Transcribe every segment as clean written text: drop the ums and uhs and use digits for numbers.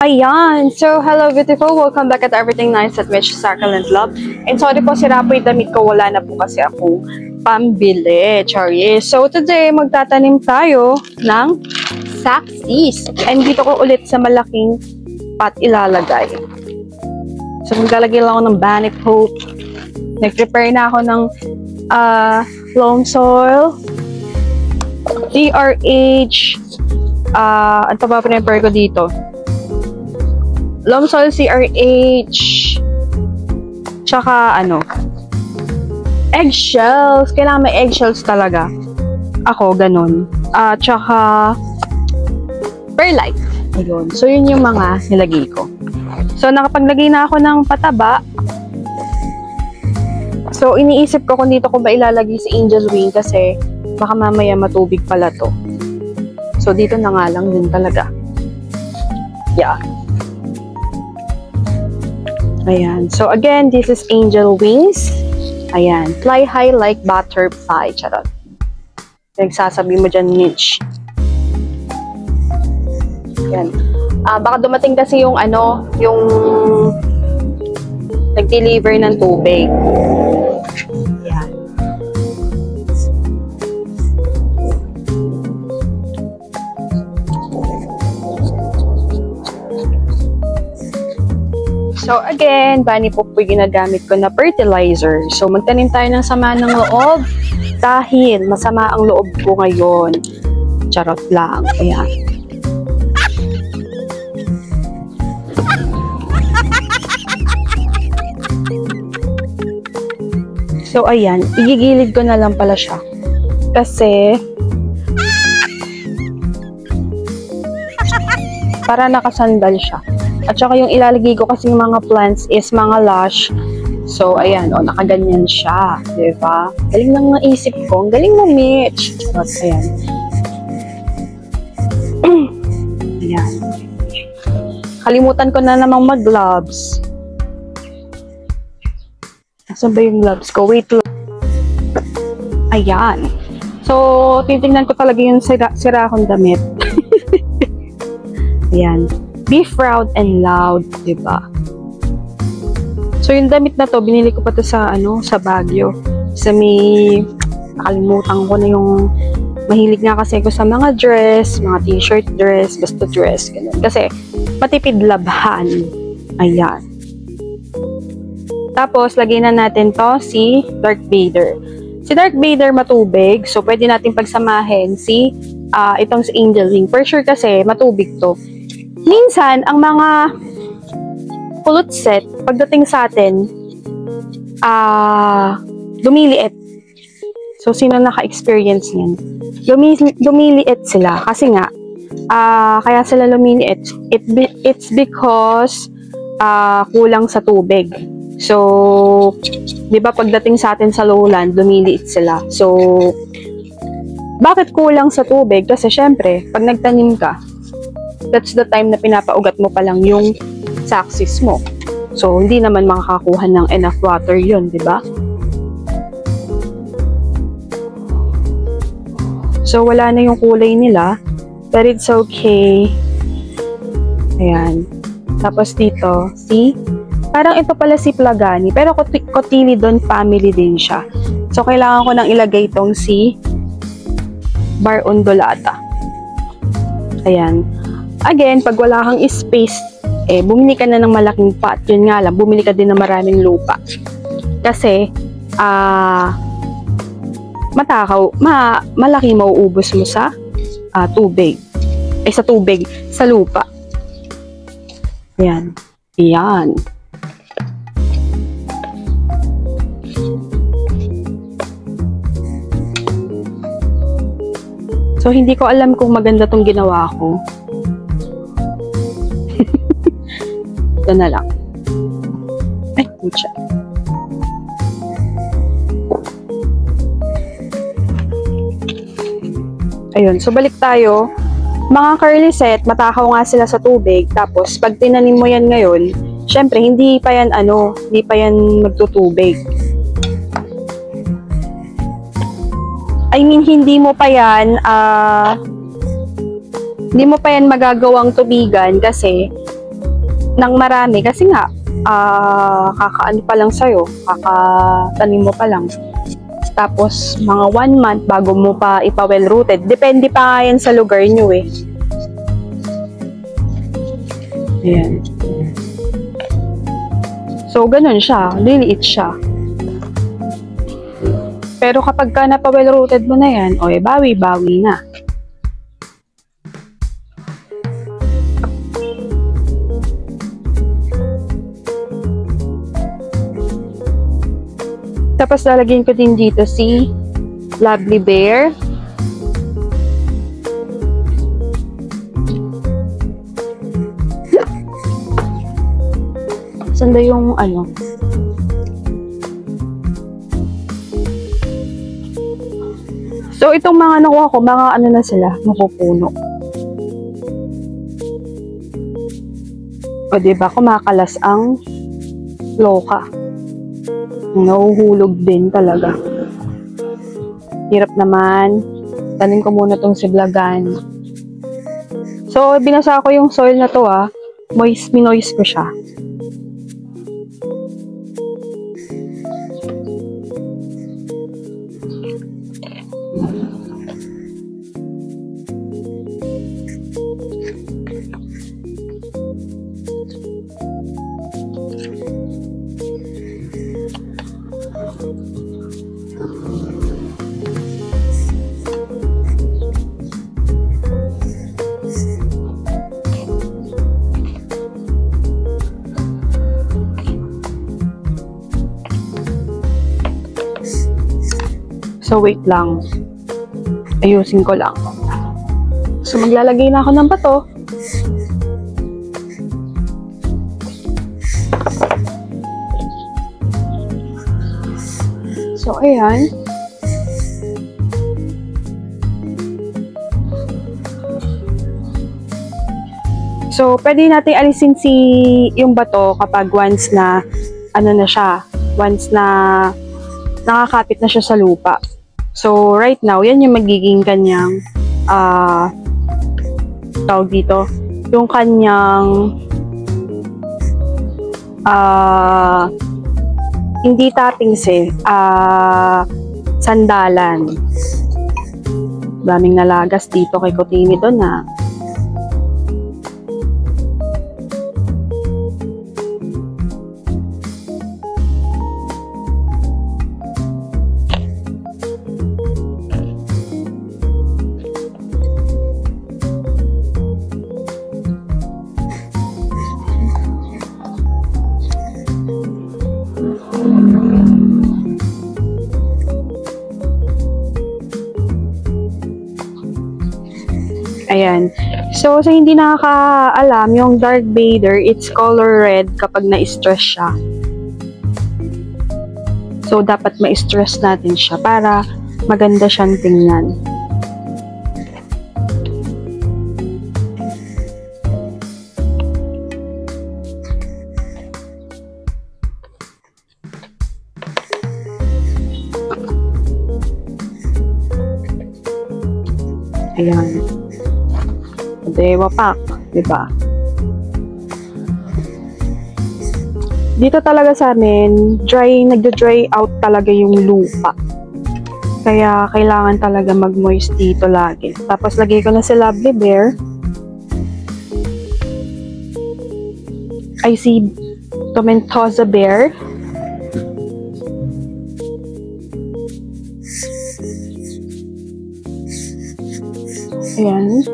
Ayan. So, hello beautiful. Welcome back at Everything Nice at Mitch Succulent Love. And sorry po, sira po yung damit ko. Wala na po kasi akong pambili. Sorry. So, today, magtatanim tayo ng saxis. And dito ko ulit sa malaking pot ilalagay. So, maglalagay lang ako ng Bannock Hope. Nag-prepare na ako ng loam soil, TRH, ano pa ba prepare ko dito? Loam soil, CRH, tsaka eggshells. Kailangan may eggshells talaga. Ako, ganun. Tsaka perlite. Ayun. So, yun yung mga nilagay ko. So, nakapaglagay na ako ng pataba. So, iniisip ko kung dito ko ba ilalagay si Angel Wing kasi baka mamaya matubig pala to. So, dito na nga lang din talaga. Yeah. Ayan. So, again, this is Angel Wings. Ayan. Fly high like butterfly. Charot. Nagsasabi mo dyan, Mitch. Ayan. Baka dumating kasi yung yung nag-deliver ng tubig. Ayan. So, again, bani po ginagamit ko na fertilizer. So, magtanim tayo ng sama ng loob dahil masama ang loob ko ngayon. Charot lang. Ayan. So, ayan. Igigilid ko na lang pala siya. Kasi, para nakasandal siya. At saka yung ilalagay ko kasi yung mga plants is mga lush. So, ayan, nakaganyan siya. Diba? Galing ng naisip ko. Ang galing mo, Mitch. But, ayan. Ayan. Kalimutan ko na namang mag-gloves. Nasaan ba yung gloves ko? Wait lang. Ayan. So, titignan ko talaga yung sira akong damit. Ayan. Be proud and loud, diba? So, yung damit na to, binili ko pa to sa, sa Baguio. Sa may, nakalimutan ko na yung, mahilig nga kasi ko sa mga dress, mga t-shirt dress, basta dress, ganun. Kasi, matipid labhan. Ayan. Tapos, lagyan na natin to, si Darth Vader. Si Darth Vader matubig, so pwede natin pagsamahin si, itong si Angel Wing. For sure kasi, matubig to. Minsan, ang mga pulot set, pagdating sa atin, lumiliit. So, sino naka-experience niyan? Lumiliit sila. Kasi nga, kaya sila lumiliit. It's because kulang sa tubig. So, di ba pagdating sa atin sa lowland, lumiliit sila. So, bakit kulang sa tubig? Kasi syempre, pag nagtanim ka, that's the time na pinapaugat mo pa lang yung saxis mo. So, hindi naman makakakuha ng enough water yun, di ba? So, wala na yung kulay nila. But it's okay. Ayan. Tapos dito, see? Parang ito pala si Plagani. Pero Cotyledon family din siya. So, kailangan ko nang ilagay itong si Bar Undulata. Ayan. Again, pag wala kang space, bumili ka na ng malaking pot. Yun nga lang, bumili ka din ng maraming lupa. Kasi, malaki mauubos mo sa tubig. Sa tubig, sa lupa. Yan. Yan. So, hindi ko alam kung maganda tong ginawa ko. Ito na lang. Ay, mucha. Ayun. So, balik tayo. Mga curly set, matakaw nga sila sa tubig. Tapos, pag tinanim mo yan ngayon, syempre, hindi pa yan magtutubig. I mean, hindi mo pa yan magagawang tubigan kasi ng marami kasi nga kakaano pa lang sa'yo, kakatanim mo pa lang. Tapos mga 1 month bago mo pa ipa-well rooted. Depende pa nga yan sa lugar nyo eh. Ayan. So, ganun siya. Liliit siya. Pero kapag ka napa-well rooted mo na yan, o bawi-bawi na. Tapos lalagyan ko din dito si Lovely Bear. Saan ba yung ano? So itong mga nakuha ko, mga ano na sila, mapupuno. O diba, kumakalas ang loka. Nahuhulog din talaga. Hirap naman. Tanin ko muna tong siblagan. So, binasa ko yung soil na to Minoist ko siya. So, wait lang. Ayusin ko lang. So, maglalagay na ako ng bato. So, ayan. So, pwede natin alisin yung bato kapag once na, once na nakakapit na siya sa lupa. So, right now, yan yung magiging kanyang, tawag dito, yung kanyang, hindi toppings sandalan. Daming nalagas dito kay Kotini doon Ayan. So, sa hindi nakakaalam, yung Dark Vader, it's color red kapag na-stress siya. So, dapat ma-stress natin siya para maganda siyang tingnan. Ayan. Wapak, diba? Dito talaga sa amin, nagda-dry out talaga yung lupa. Kaya kailangan talaga mag-moist dito lagi. Tapos lagay ko na si Lovely Bear. I see Tomentosa Bear. Ayan.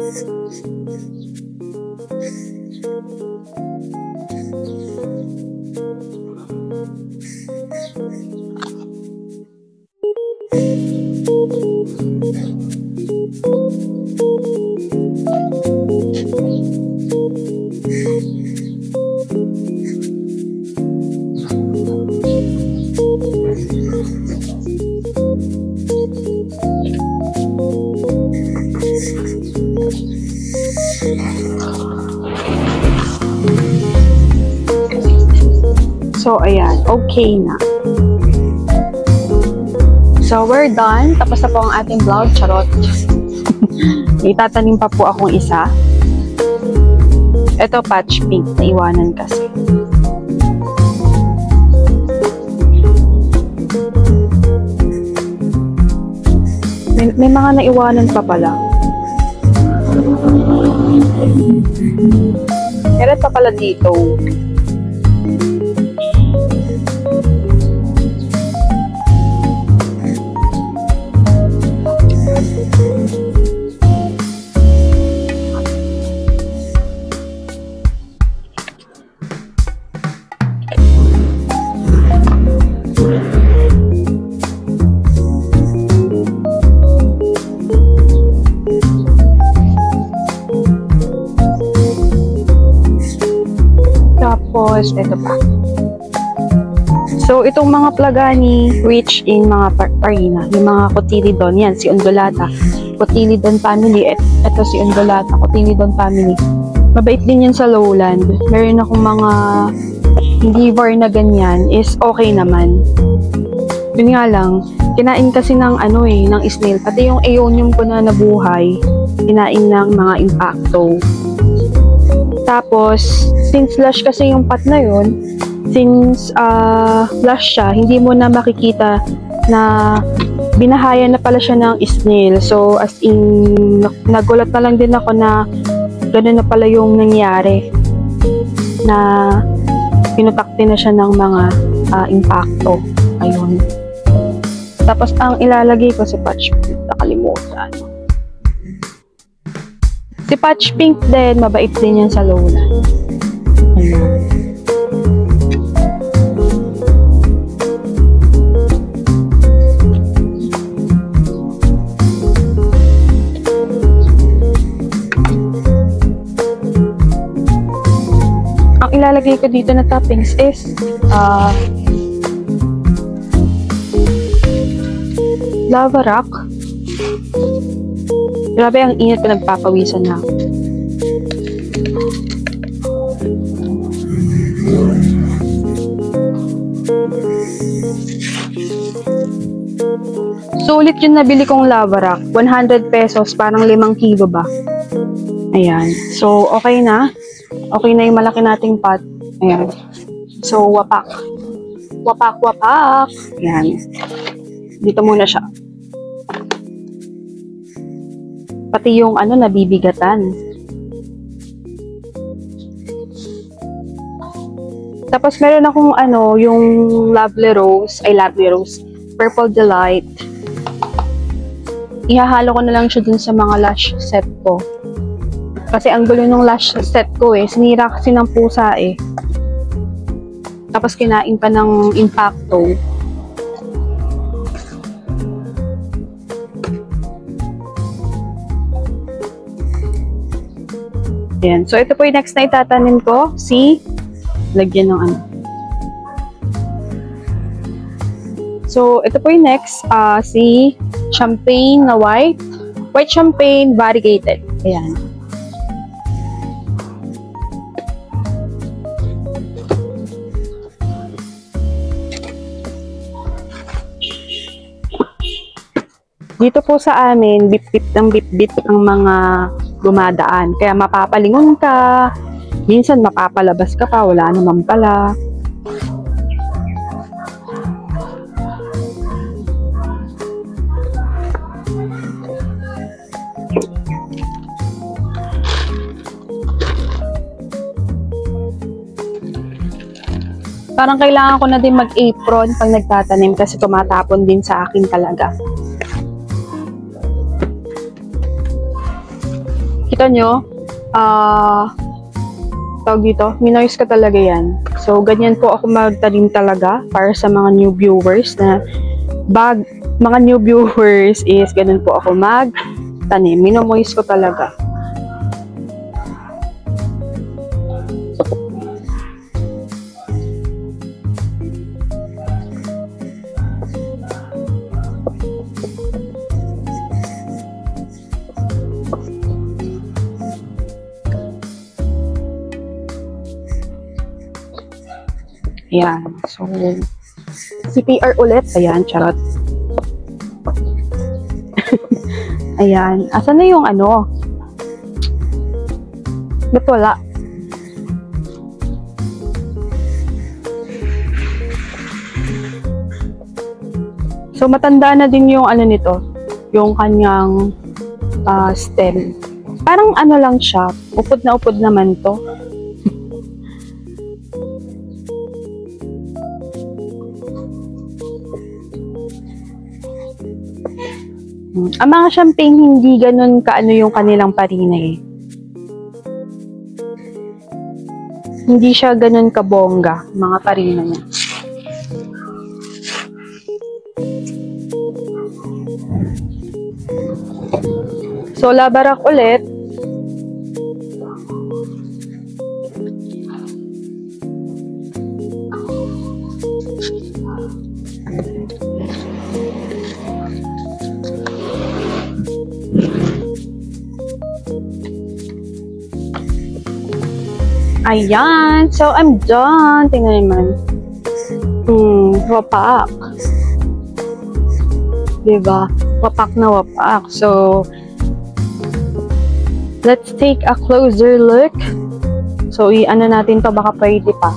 So, ayan. Okay na. So, we're done. Tapos na po ang ating vlog. Charot. Itatanim pa po akong isa. Ito, patch pink. Naiwanan kasi. May mga naiwanan pa pala. Meron pa pala dito. Tapos, ito pa. So, itong mga plagani, rich in mga parina, yung mga cotyledon, yan, si Undulata, cotyledon family, ito si Undulata, cotyledon family. Mabait din yan sa lowland. Meron akong mga liver na ganyan, is okay naman. Yun nga lang, kinain kasi ng ng snail, pati yung aeonium ko na nabuhay, kinain ng mga impacto. Tapos, since lush kasi yung pot na yun, since lush siya, hindi mo na makikita na binahayan na pala siya ng snail. So, as in, nagulat na lang din ako na gano'n na pala yung nangyari. Na pinutakti na siya ng mga impacto. Ayun. Tapos, ang ilalagay ko si patch pink, nakalimutan. Si patch pink din, mabait din yan sa lowland. Ayun. Ang ilalagay ko dito na toppings is lava rock. Grabe, ang init ko, nagpapawisan na ako. Sulit yung nabili kong lava rock. 100 pesos, parang 5 kilo ba? Ayan. So, okay na. Okay na yung malaki nating pot. Ayan. So, wapak. Wapak, wapak. Ayan. Dito muna siya. Pati yung nabibigatan. Tapos meron akong yung Lovely Rose, Purple Delight. Ihahalo ko na lang siya dun sa mga lash set ko. Kasi ang gulo ng lash set ko sinira kasi ng pusa Tapos kinain pa ng impacto. Ayan. So, ito po yung next na itatanim ko. Lagyan ng So, ito po yung next. Si champagne na white. White champagne variegated. Ayan. Dito po sa amin, bip-bip ang mga dumadaan. Kaya mapapalingon ka, minsan mapapalabas ka pa, wala naman pala. Parang kailangan ko na din mag-apron pag nagtatanim kasi tumatapon din sa akin talaga. Kita nyo, tawag dito, minoise ka talaga yan. So, ganyan po ako magtanim talaga para sa mga new viewers na mga new viewers is ganun po ako magtanim. Minomoise ko talaga. Ayan. So, CPR ulit. Ayan, charot. Ayan. Asan na yung Ba't wala? So, matanda na din yung ano nito, yung kanyang stem. Parang ano lang siya, upod na upod naman to. Ang mga champagne, hindi ganun kaano yung kanilang parina eh. Hindi siya ganun kabongga, mga parina niya. So, labarak ulit. Ayan. So, I'm done. Tingnan naman. Wapak. Diba? Wapak na wapak. So, let's take a closer look. So, i-ano natin to, baka pwede pa.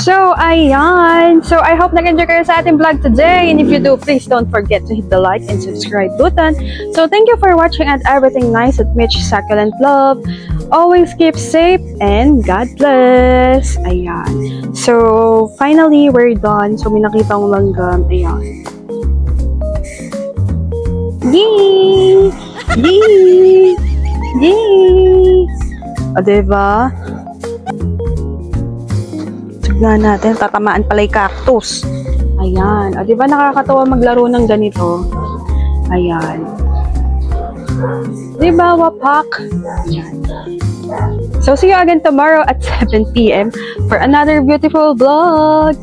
So, ayan. So, I hope nag-enjoy kayo sa ating vlog today. And if you do, please don't forget to hit the like and subscribe button. So, thank you for watching and everything nice at Mitch Succulent Love. Always keep safe and God bless. Ayan. So, finally, we're done. So, may nakitang langgam. Ayan. Yee! Yee! Yee! O, diba? Tignan natin, tatamaan pala yung cactus. Ayan. O, diba nakakatawa maglaro ng ganito? Ayan. Diba, wapak? Ayan. So, see you again tomorrow at 7 p.m. for another beautiful vlog.